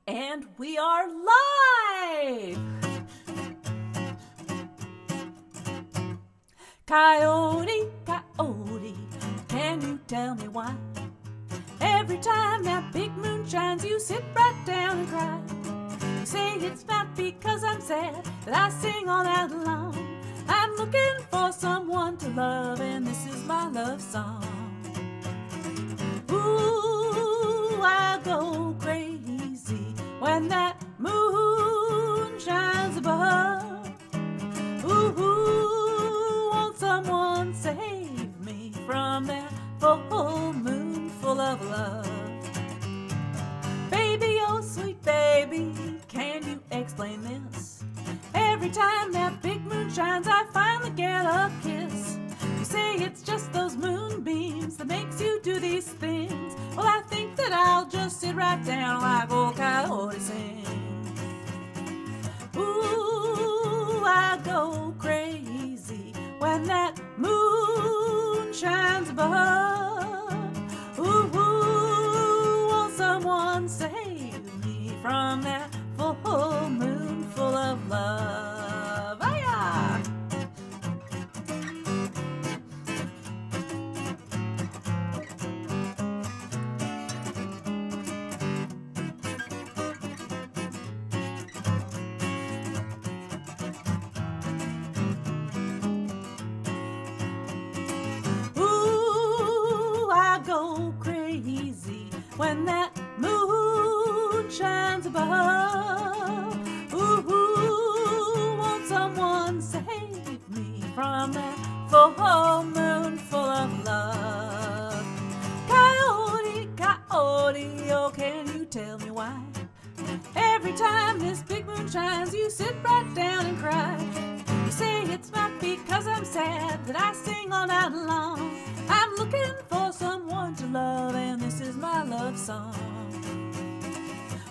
And we are live! Coyote, coyote, can you tell me why? Every time that big moon shines, you sit right down and cry. You say it's not because I'm sad that I sing all that alone. I'm looking for someone to love, and this is my love song. Ooh, I go crazy when that moon shines above. Ooh, won't someone save me from that full moon full of love? Baby, oh sweet baby, can you explain this? Every time that big moon shines, I finally get a kiss. You say it's just those moonbeams that makes you do these things. Well, I think that I'll just sit right down like old coyote sing. Ooh, I go crazy when that moon shines above. Ooh, won't someone save me from that full moon full of love? Hiya! Ooh, I go crazy when that moon shines above. Ooh, won't someone save me from that full moon full of love? Coyote, coyote, oh, can you tell me why? Every time this big moon shines, you sit right down and cry. You say it's not because I'm sad that I sing all night long. I'm looking for someone to love, and this is my love song.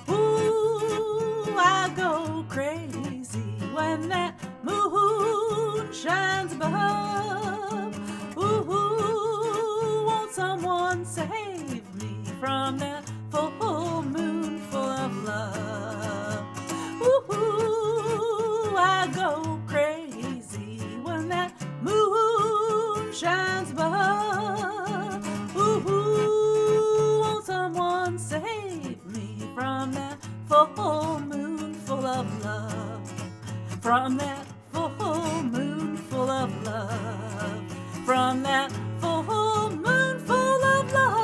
Ooh, I go crazy when that moon shines above. Ooh, won't someone save me from that full moon full of love? Ooh, I go crazy when that moon shines above. Ooh, won't someone save me from that full moon full of love? From that full moon full of love. From that full moon full of love.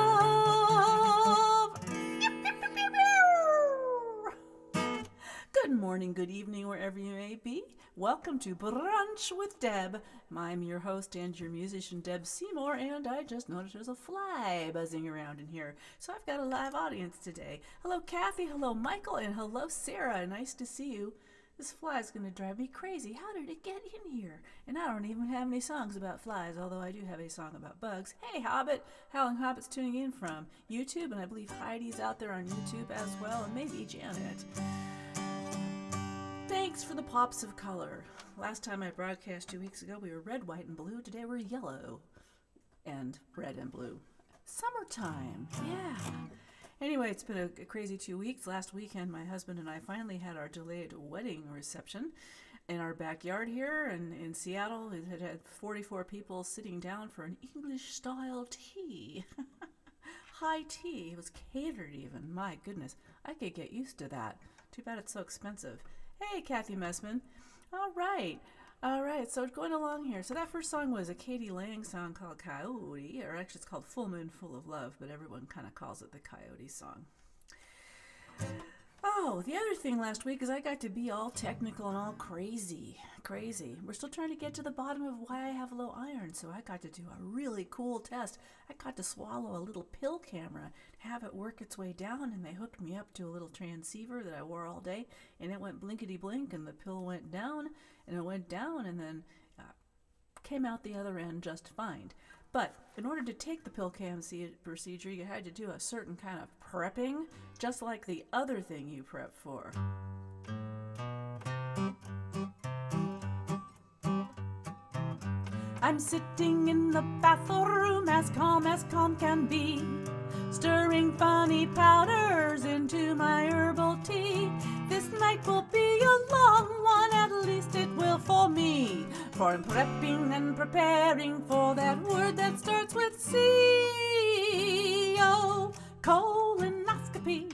Good morning, good evening, wherever you may be. Welcome to Brunch with Deb. I'm your host and your musician, Deb Seymour, and I just noticed there's a fly buzzing around in here. So I've got a live audience today. Hello, Kathy. Hello, Michael. And hello, Sarah. Nice to see you. This fly is going to drive me crazy. How did it get in here? And I don't even have any songs about flies, although I do have a song about bugs. Hey, Hobbit. Howling Hobbit's tuning in from YouTube, and I believe Heidi's out there on YouTube as well, and maybe Janet. Thanks for the pops of color. Last time I broadcast 2 weeks ago, we were red, white, and blue. Today we're yellow and red and blue. Summertime, yeah. Anyway, it's been a crazy 2 weeks. Last weekend, my husband and I finally had our delayed wedding reception in our backyard here in Seattle. It had 44 people sitting down for an English-style tea. High tea. It was catered even. My goodness. I could get used to that. Too bad it's so expensive. Hey, Kathy Messman. All right, so going along here. So that first song was a Katie Lang song called Coyote, or actually it's called Full Moon Full of Love, but everyone kind of calls it the Coyote song. Oh, the other thing last week is I got to be all technical and all crazy. We're still trying to get to the bottom of why I have low iron, so I got to do a really cool test. I got to swallow a little pill camera, have it work its way down, and they hooked me up to a little transceiver that I wore all day, and it went blinkety blink, and the pill went down, and it went down, and then came out the other end just fine. But in order to take the pill cam procedure, you had to do a certain kind of prepping, just like the other thing you prep for. I'm sitting in the bathroom as calm can be. stirring funny powders into my herbal tea. This night will be a long one, at least it will for me, for I'm prepping and preparing for that word that starts with C. Oh, colonoscopy,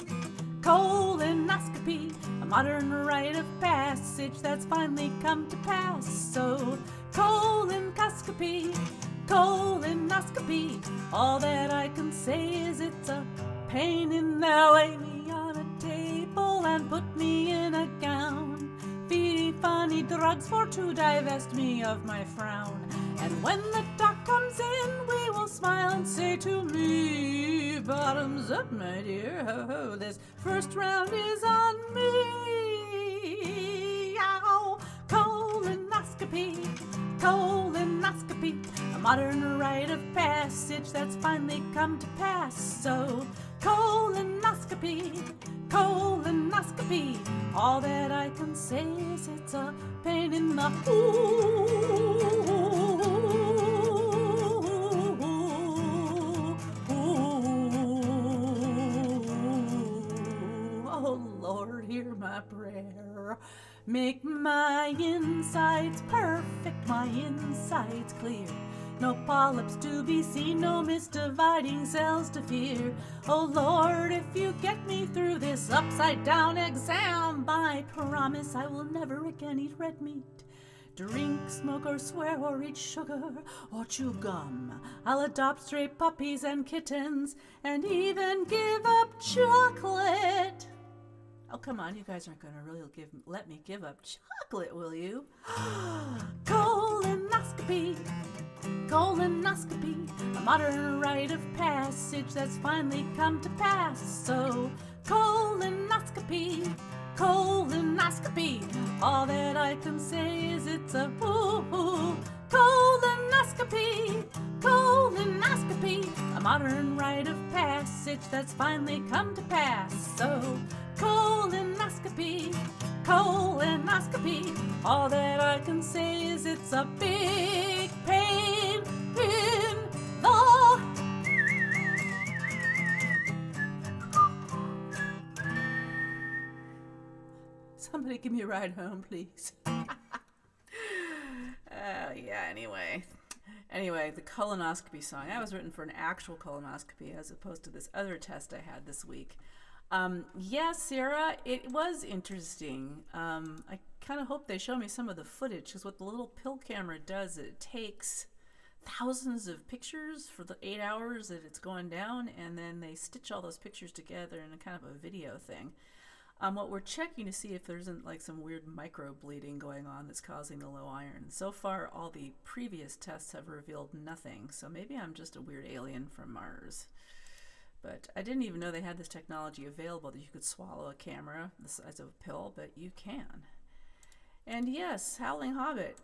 colonoscopy, a modern rite of passage that's finally come to pass. So, colonoscopy, colonoscopy, all that I can say is it's a pain in the lay me on a table and put me in a gown. Feedy funny drugs for to divest me of my frown. And when the doc comes in, we will smile and say to me, bottoms up, my dear, ho ho, this first round is on me. Ow, colonoscopy, colonoscopy, a modern rite of passage that's finally come to pass. So, colonoscopy, colonoscopy, all that I can say is it's a pain in the Oh Lord, hear my prayer. Make my insides perfect, my insides clear. No polyps to be seen, no misdividing cells to fear. Oh Lord, if you get me through this upside down exam, I promise I will never again eat red meat, drink, smoke, or swear, or eat sugar, or chew gum. I'll adopt stray puppies and kittens, and even give up chocolate. Oh, come on, you guys aren't going to really let me give up chocolate, will you? Colonoscopy, colonoscopy, a modern rite of passage that's finally come to pass. So, colonoscopy, colonoscopy, all that I can say is it's a colonoscopy, colonoscopy, a modern rite of passage that's finally come to pass. So, colonoscopy, colonoscopy, all that I can say is it's a big pain in the... Somebody give me a ride home, please. Yeah, anyway, the colonoscopy song. That was written for an actual colonoscopy as opposed to this other test I had this week. Yeah, Sarah, it was interesting. I kind of hope they show me some of the footage, because what the little pill camera does, it takes thousands of pictures for the 8 hours that it's going down, and then they stitch all those pictures together in a kind of a video thing. What we're checking to see if there isn't like some weird micro bleeding going on that's causing the low iron. So far, all the previous tests have revealed nothing, so maybe I'm just a weird alien from Mars. But I didn't even know they had this technology available that you could swallow a camera the size of a pill, but you can. And yes, Howling Hobbit,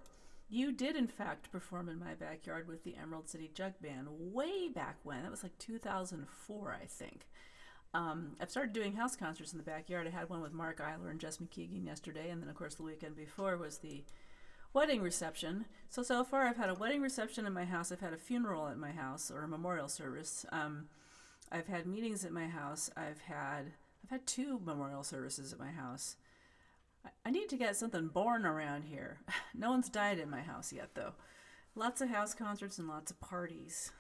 you did in fact perform in my backyard with the Emerald City Jug Band way back when. That was like 2004, I think. I've started doing house concerts in the backyard. I had one with Mark Eiler and Jess McKeegan yesterday, and then of course the weekend before was the wedding reception. So far I've had a wedding reception in my house, I've had a funeral at my house, or a memorial service. I've had meetings at my house. I've had 2 memorial services at my house. I need to get something born around here. No one's died in my house yet, though. Lots of house concerts and lots of parties.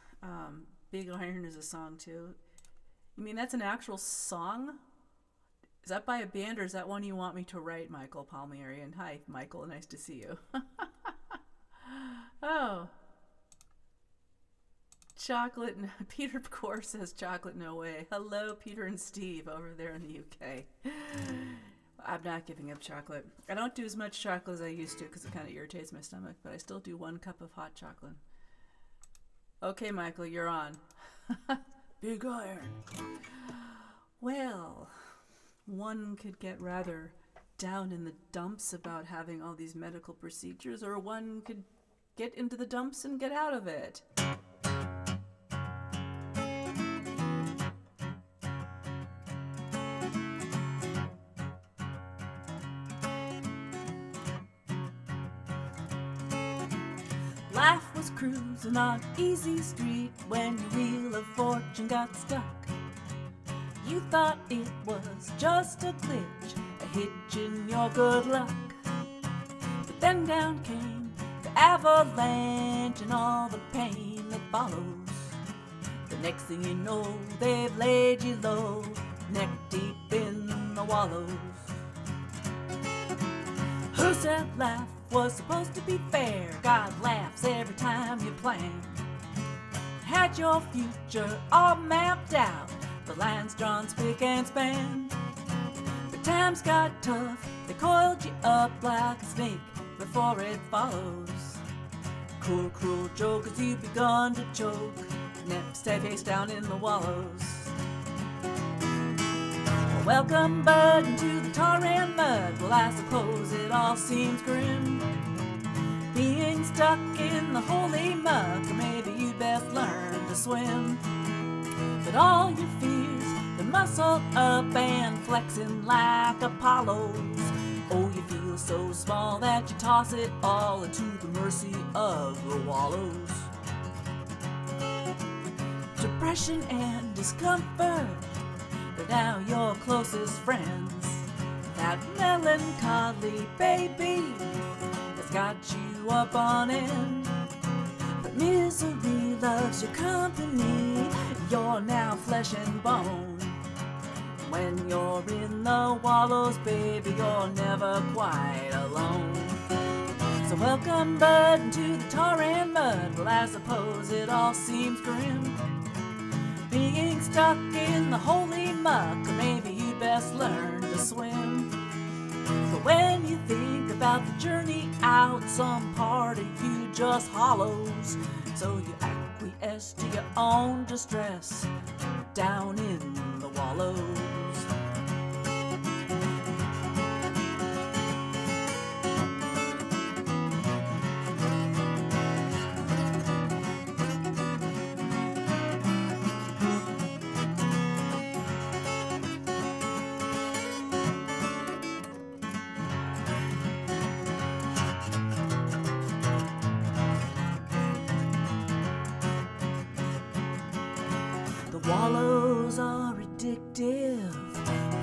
Big Iron is a song, too. You mean that's an actual song? Is that by a band, or is that one you want me to write, Michael Palmieri? And hi, Michael, nice to see you. Oh. Chocolate, Peter Core says chocolate, no way. Hello, Peter and Steve over there in the UK. I'm not giving up chocolate. I don't do as much chocolate as I used to because it kind of irritates my stomach, but I still do 1 cup of hot chocolate. Okay, Michael, you're on. Big Iron. Well, one could get rather down in the dumps about having all these medical procedures, or one could get into the dumps and get out of it. Life was cruising on easy street when your wheel of fortune got stuck. You thought it was just a glitch, a hitch in your good luck. But then down came the avalanche and all the pain that follows. The next thing you know, they've laid you low, neck deep in the wallows. Who said life was supposed to be fair? God laughs every time you plan. Had your future all mapped out, the lines drawn spick and span. But times got tough, they coiled you up like a snake before it follows. Cruel, cruel joke as you've begun to choke, next stay face down in the wallows. Welcome, bud, into the tar and mud. Well, I suppose it all seems grim, being stuck in the holy muck, or maybe you'd best learn to swim. But all your fears, they're muscled up and flexing like Apollos. Oh, you feel so small that you toss it all into the mercy of the wallows. Depression and discomfort, they're now your closest friends. That melancholy baby has got you up on end. But misery loves your company, you're now flesh and bone. When you're in the wallows, baby, you're never quite alone. So welcome, bud, into the tar and mud. Well, I suppose it all seems grim, being stuck in the holy muck, or maybe you'd best learn to swim. But when you think about the journey out, some part of you just hollows. So you acquiesce to your own distress down in the wallows. The wallows are addictive,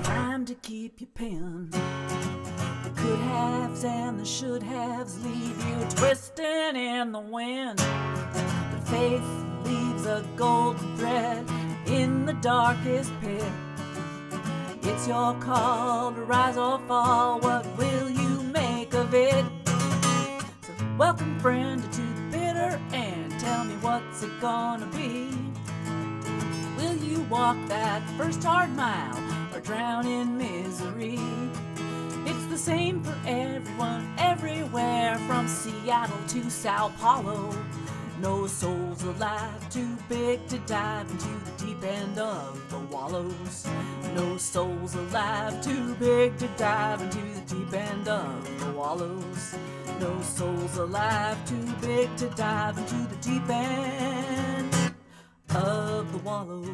primed to keep you pinned. The could haves and the should haves leave you twisting in the wind. But faith leaves a golden thread in the darkest pit. It's your call to rise or fall. What will you make of it? So welcome, friend, to the bitter end. Tell me, what's it gonna be? Will you walk that first hard mile or drown in misery? It's the same for everyone, everywhere, from Seattle to Sao Paulo. No soul's alive too big to dive into the deep end of the wallows. No soul's alive too big to dive into the deep end of the wallows. No soul's alive too big to dive into the deep end of the wallows.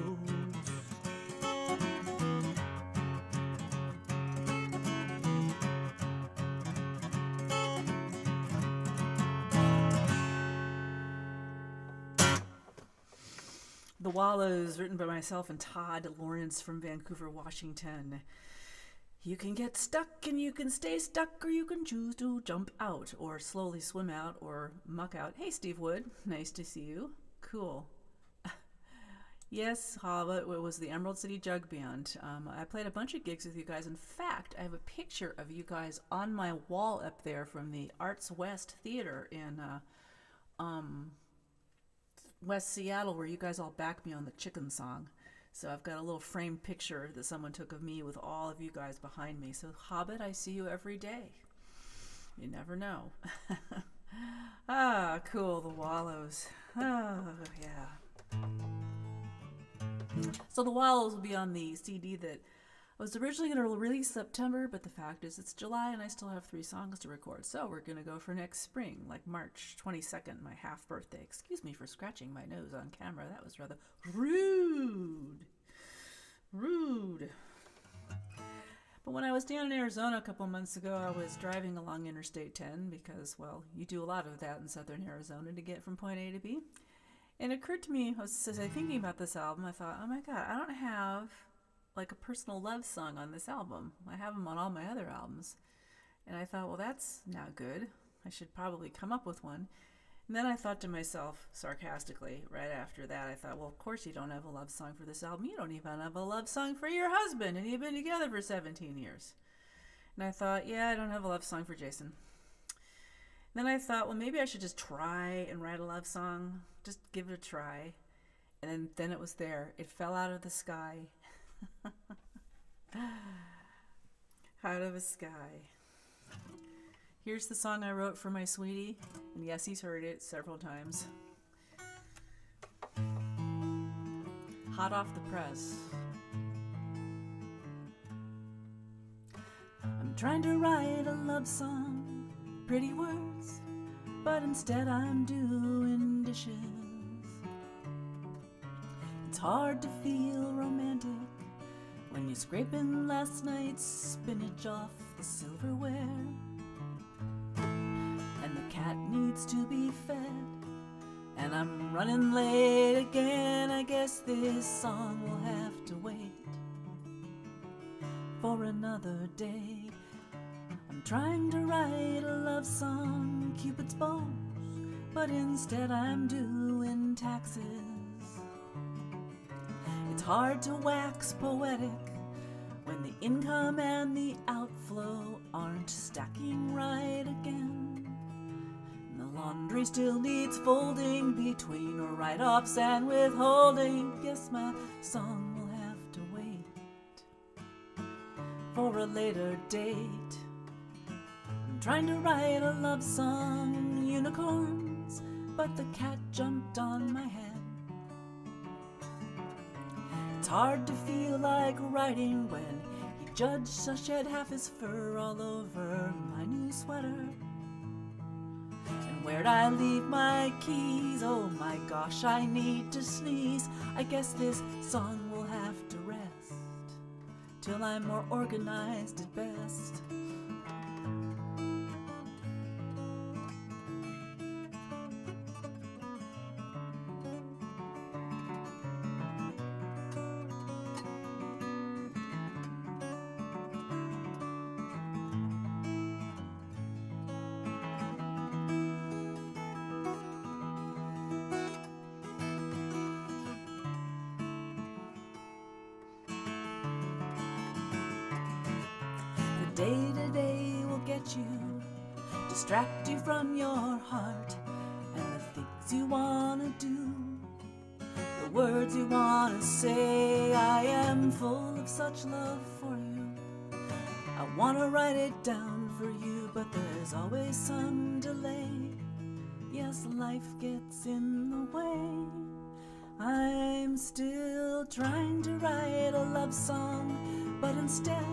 The Wallows, written by myself and Todd Lawrence from Vancouver, Washington. You can get stuck and you can stay stuck, or you can choose to jump out or slowly swim out or muck out. Hey, Steve Wood, nice to see you. Cool. Yes, it was the Emerald City Jug Band. I played a bunch of gigs with you guys. In fact, I have a picture of you guys on my wall up there from the Arts West Theater in West Seattle, where you guys all backed me on the chicken song. So I've got a little framed picture that someone took of me with all of you guys behind me. So Hobbit, I see you every day. You never know. Ah, cool, the Wallows. Oh, yeah. So the Wallows will be on the CD that I was originally going to release September, but the fact is it's July and I still have 3 songs to record. So we're going to go for next spring, like March 22nd, my half birthday. Excuse me for scratching my nose on camera. That was rather rude. Rude. But when I was down in Arizona a couple months ago, I was driving along Interstate 10 because, well, you do a lot of that in southern Arizona to get from point A to B. And it occurred to me, as I was thinking about this album, I thought, oh my God, I don't have like a personal love song on this album. I have them on all my other albums. And I thought, well, that's not good. I should probably come up with one. And then I thought to myself, sarcastically, right after that, I thought, well, of course you don't have a love song for this album. You don't even have a love song for your husband, and you've been together for 17 years. And I thought, yeah, I don't have a love song for Jason. Then I thought, well, maybe I should just try and write a love song. Just give it a try. And then it was there. It fell out of the sky. Out of the sky. Here's the song I wrote for my sweetie. And yes, he's heard it several times. Hot off the press. I'm trying to write a love song, pretty words, but instead I'm doing dishes. It's hard to feel romantic when you're scraping last night's spinach off the silverware. And the cat needs to be fed, and I'm running late again. I guess this song will have to wait for another day. I'm trying to write a love song, Cupid's bows, but instead I'm doing taxes. It's hard to wax poetic when the income and the outflow aren't stacking right again. And the laundry still needs folding between write-offs and withholding. Guess my song will have to wait for a later date. I'm trying to write a love song, unicorns, but the cat jumped on my head. It's hard to feel like writing when he judged to shed half his fur all over my new sweater. And where'd I leave my keys? Oh my gosh, I need to sneeze. I guess this song will have to rest till I'm more organized at best. Day-to-day will get you, distract you from your heart and the things you want to do, the words you want to say. I am full of such love for you. I want to write it down for you, but there's always some delay. Yes, life gets in the way. I'm still trying to write a love song, but instead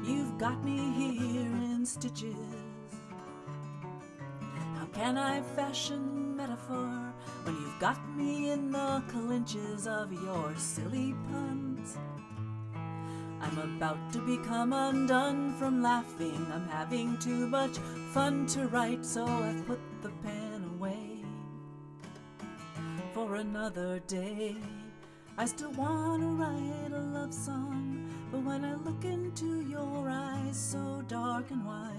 you've got me here in stitches. How can I fashion metaphor when you've got me in the clinches of your silly puns? I'm about to become undone from laughing. I'm having too much fun to write, so I've put the pen away for another day. I still want to write a love song, but when I look into your eyes so dark and wise,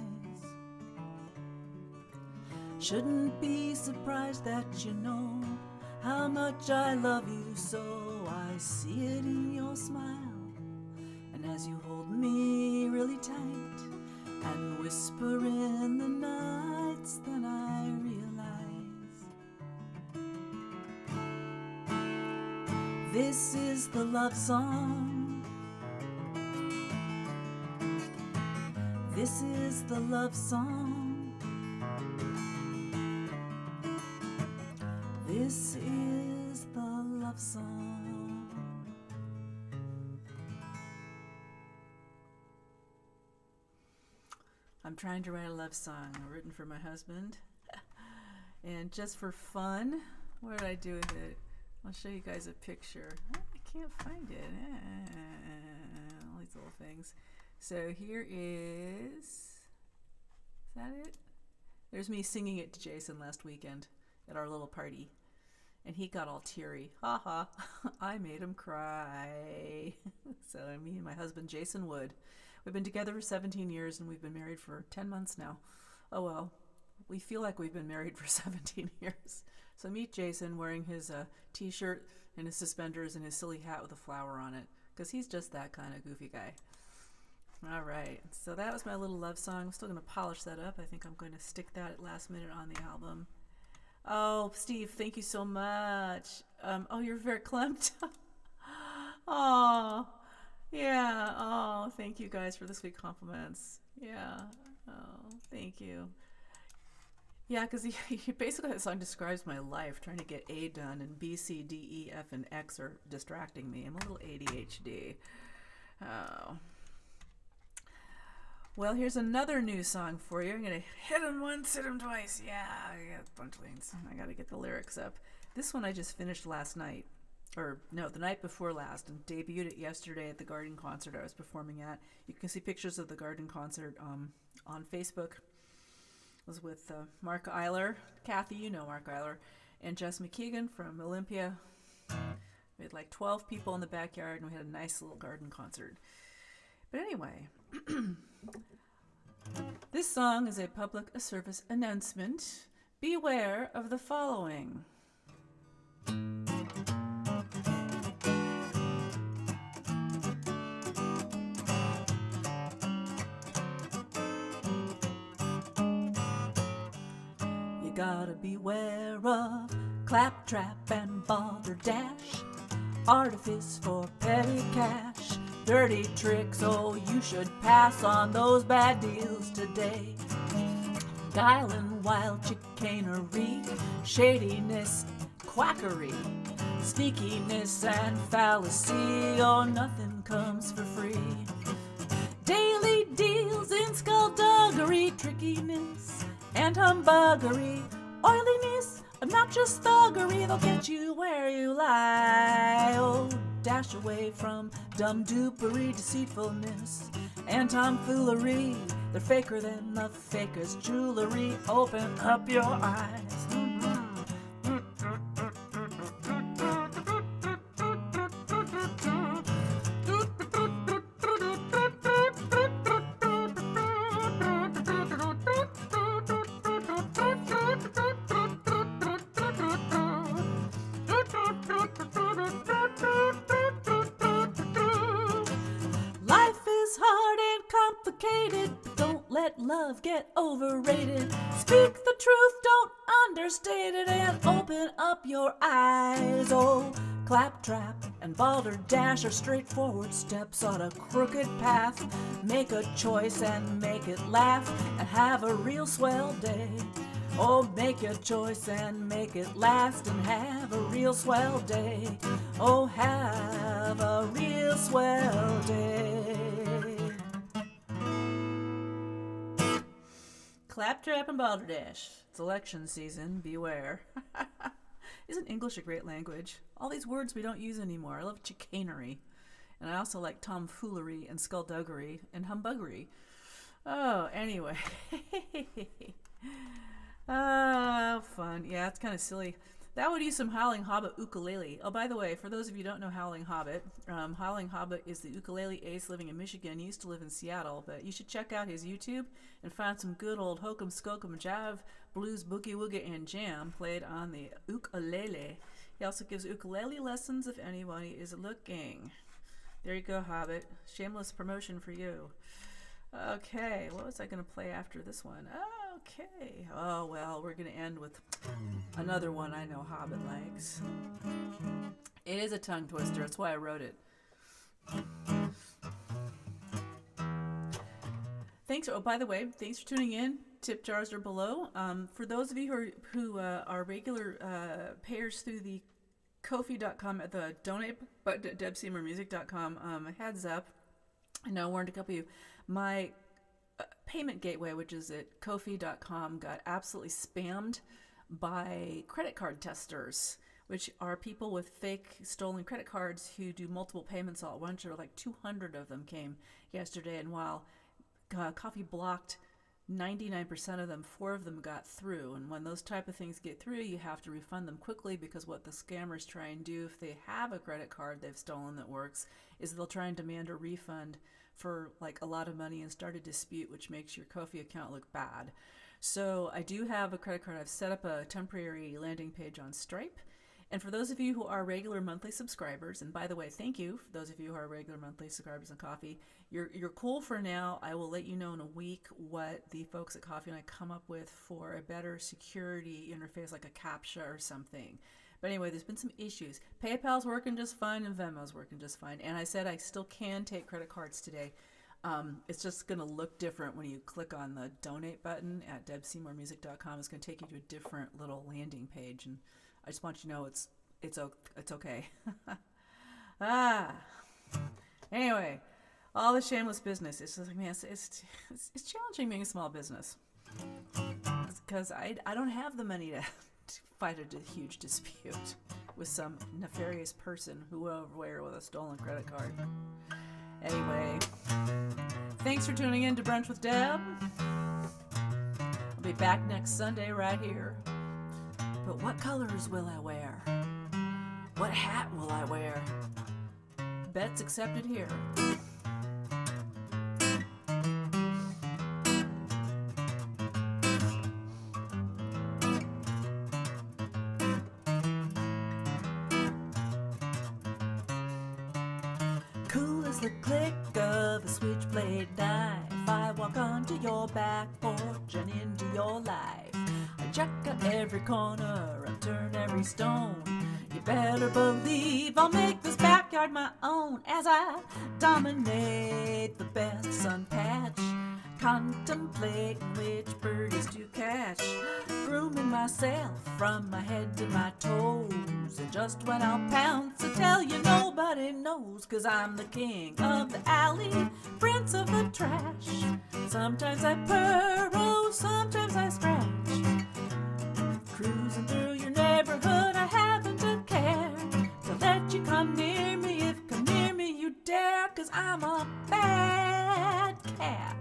shouldn't be surprised that you know how much I love you. So I see it in your smile, and as you hold me really tight and whisper in the nights, then I realize this is the love song. This is the love song. This is the love song. I'm trying to write a love song written for my husband. And just for fun, what did I do with it? I'll show you guys a picture. I can't find it. All these little things. So here is that it? There's me singing it to Jason last weekend at our little party. and he got all teary. Ha ha. I made him cry. So me and my husband, Jason Wood. We've been together for 17 years, and we've been married for 10 months now. Oh well, we feel like we've been married for 17 years. So meet Jason wearing his t-shirt and his suspenders and his silly hat with a flower on it, because he's just that kind of goofy guy. All right, so that was my little love song. I'm still going to polish that up. I think I'm going to stick that at last minute on the album. Oh, Steve, thank you so much. Oh, you're very verklempt. Oh, yeah. Oh, thank you guys for the sweet compliments. Yeah. Oh, thank you. Yeah, because he basically, that song describes my life, trying to get A done, and B, C, D, E, F, and X are distracting me. I'm a little ADHD. Oh. Well, here's another new song for you. I'm going to hit him once, hit him twice. Yeah, I got Brunchlings. I got to get the lyrics up. This one I just finished last night. Or, no, the night before last, and debuted it yesterday at the garden concert I was performing at. You can see pictures of the garden concert on Facebook. It was with Mark Eiler. Kathy, you know Mark Eiler. And Jess McKeegan from Olympia. We had like 12 people in the backyard, and we had a nice little garden concert. But anyway, this song is a public service announcement. Beware of the following. You gotta beware of claptrap and balderdash, artifice for petty cash, dirty tricks, oh, you should pass on those bad deals today. Guile and wild chicanery, shadiness, quackery, sneakiness and fallacy, oh, nothing comes for free. Daily deals in skullduggery, trickiness and humbuggery, oiliness, obnoxious thuggery, they'll get you where you lie. Oh, dash away from dumb-dupery, deceitfulness and tomfoolery. They're faker than the fakest jewelry. Open up your eyes. Love get overrated. Speak the truth, don't understate it, and open up your eyes. Oh, claptrap and balderdash are straightforward steps on a crooked path. Make a choice and make it laugh, and have a real swell day. Oh, make your choice and make it last, and have a real swell day. Oh, have a real swell day. Claptrap and balderdash. It's election season. Beware. Isn't English a great language? All these words we don't use anymore. I love chicanery. And I also like tomfoolery and skullduggery and humbuggery. Oh, anyway. Oh, fun. Yeah, it's kind of silly. That would use some Howling Hobbit ukulele. Oh, by the way, for those of you who don't know Howling Hobbit is the ukulele ace living in Michigan. He used to live in Seattle, but you should check out his YouTube and find some good old hokum skokum jive, blues, boogie woogie, and jam played on the ukulele. He also gives ukulele lessons if anybody is looking. There you go, Hobbit. Shameless promotion for you. Okay, what was I going to play after this one? Okay. Oh, well, we're going to end with another one I know Hobbit likes. It is a tongue twister. That's why I wrote it. Thanks. Oh, by the way, thanks for tuning in. Tip jars are below. For those of you who are regular payers through the Ko-fi.com at the donate button at debseymourmusic.com, heads up. I know I warned a couple of you. My payment gateway, which is at Ko-fi.com, got absolutely spammed by credit card testers, which are people with fake stolen credit cards who do multiple payments all at once. Or like 200 of them came yesterday, and while Ko-fi blocked 99% of them, 4 of them got through. And when those type of things get through, you have to refund them quickly, because what the scammers try and do, if they have a credit card they've stolen that works, is they'll try and demand a refund for like a lot of money and start a dispute, which makes your Ko-fi account look bad. So I do have a credit card. I've set up a temporary landing page on Stripe. And for those of you who are regular monthly subscribers, and by the way, thank you for those of you who are regular monthly subscribers on Ko-fi, you're cool for now. I will let you know in a week what the folks at Ko-fi and I come up with for a better security interface, like a CAPTCHA or something. But anyway, there's been some issues. PayPal's working just fine and Venmo's working just fine. And I said I still can take credit cards today. It's just going to look different when you click on the donate button at debseymourmusic.com. It's going to take you to a different little landing page, and I just want you to know it's okay. Anyway, all the shameless business. It's just like, man, it's challenging being a small business, because I don't have the money to fight a huge dispute with some nefarious person who went over with a stolen credit card. Anyway, thanks for tuning in to Brunch with Deb. I'll be back next Sunday right here. But what colors will I wear? What hat will I wear? Bets accepted here. Cool as the click of a switchblade knife, I walk onto your back porch and into your life. I check out every corner and turn every stone. You better believe I'll make this backyard my own as I dominate the best sun patch, contemplating which birdies to catch, grooming myself from my head to my toes. And just when I'll pounce, I tell you nobody knows, 'cause I'm the king of the alley, prince of the trash. Sometimes I purr, oh, sometimes I scratch. Cruising through your neighborhood, I haven't a care to let you come near me. If come near me you dare, 'cause I'm a bad cat.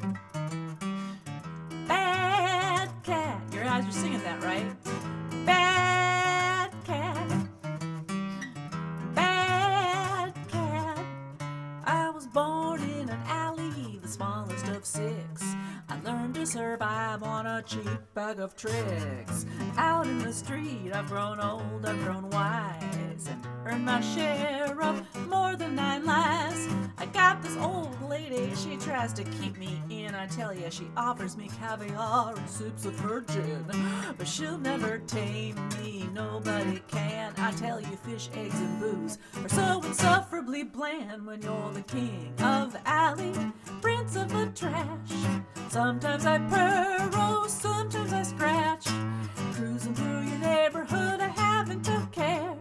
Bad cat. Your eyes are singing that, right? Bad cat. Bad cat. I was born in an alley, the smallest of 6. I learned to survive on a cheap bag of tricks. Out in the street, I've grown old, I've grown wise, and earned my share of more than 9 lives. I got this old lady, she tries to keep me in. I tell ya, she offers me caviar and sips of her gin, but she'll never tame me, nobody can. I tell you, fish, eggs, and booze are so insufferably bland when you're the king of the alley, prince of the trash. Sometimes I purr, oh, sometimes I scratch. Cruising through your neighborhood, I haven't a care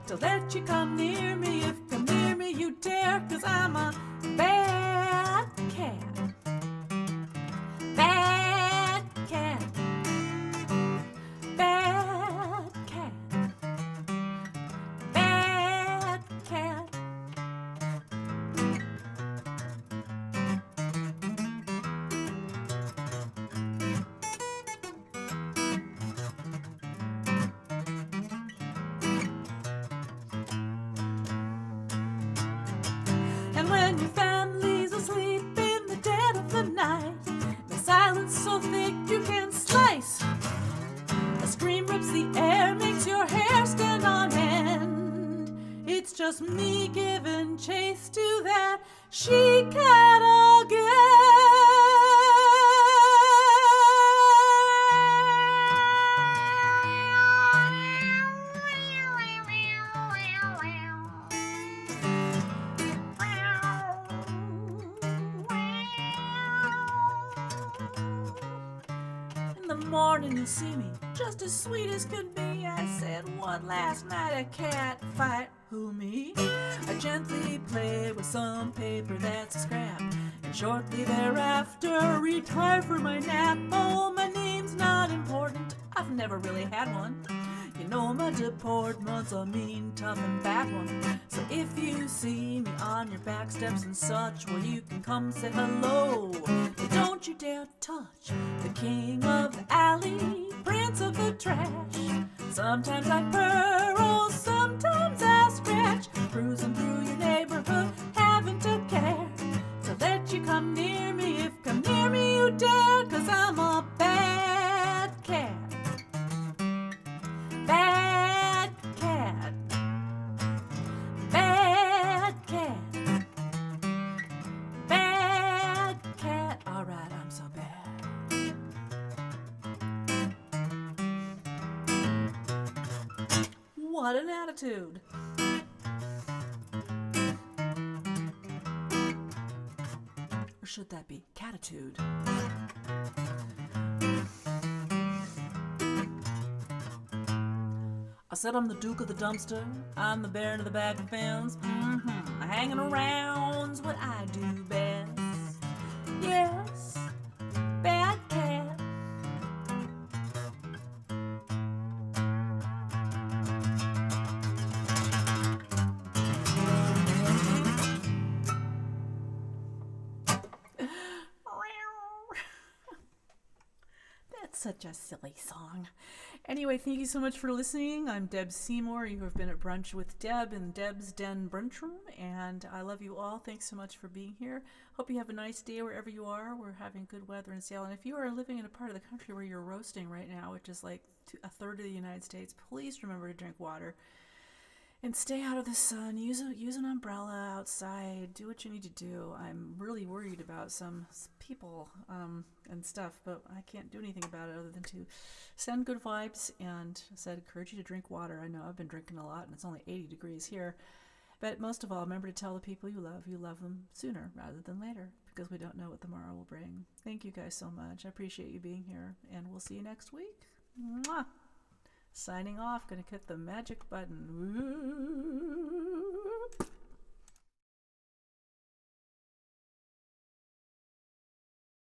to let you come near me. If come near me you dare, 'cause I'm a bad cat. Bad cat. Bad cat. Bad cat. And when your family's asleep in the dead of the night, the silence so thick you can slice. A scream rips the air, makes your hair stand on end. It's just me giving chase to that she-cat In the morning you'll see me just as sweet as could be. I said, what last night, a cat fight? Who, me? I gently play with some paper that's a scrap, and shortly thereafter retire for my nap. Oh, my name's not important, I've never really had one. You know my deportment's a mean, tough, and bad one. So if you see me on your back steps and such, well, you can come say hello. But don't don't you dare touch the king of the alley, prince of the trash. Sometimes I purr, sometimes I scratch, cruising through your neighborhood, having to care to let you come near me, if come near me you dare, 'cause I'm a bad cat. Bad cat. Bad cat. Bad cat. All right, I'm so bad. What an attitude. Or should that be catitude? I said I'm the Duke of the dumpster, I'm the Baron of the bag of fence. Hanging around's what I do best. Yes, bad cat. That's such a silly song. Anyway, thank you so much for listening. I'm Deb Seymour. You have been at Brunch with Deb in Deb's Den Brunch Room, and I love you all. Thanks so much for being here. Hope you have a nice day wherever you are. We're having good weather in Seattle, and if you are living in a part of the country where you're roasting right now, which is like a third of the United States, please remember to drink water and stay out of the sun. Use an umbrella outside. Do what you need to do. I'm really worried about some people and stuff, but I can't do anything about it other than to send good vibes and encourage you to drink water. I know I've been drinking a lot, and it's only 80 degrees here. But most of all, remember to tell the people you love them sooner rather than later, because we don't know what tomorrow will bring. Thank you guys so much. I appreciate you being here, and we'll see you next week. Mwah! Signing off, gonna hit the magic button. Woo!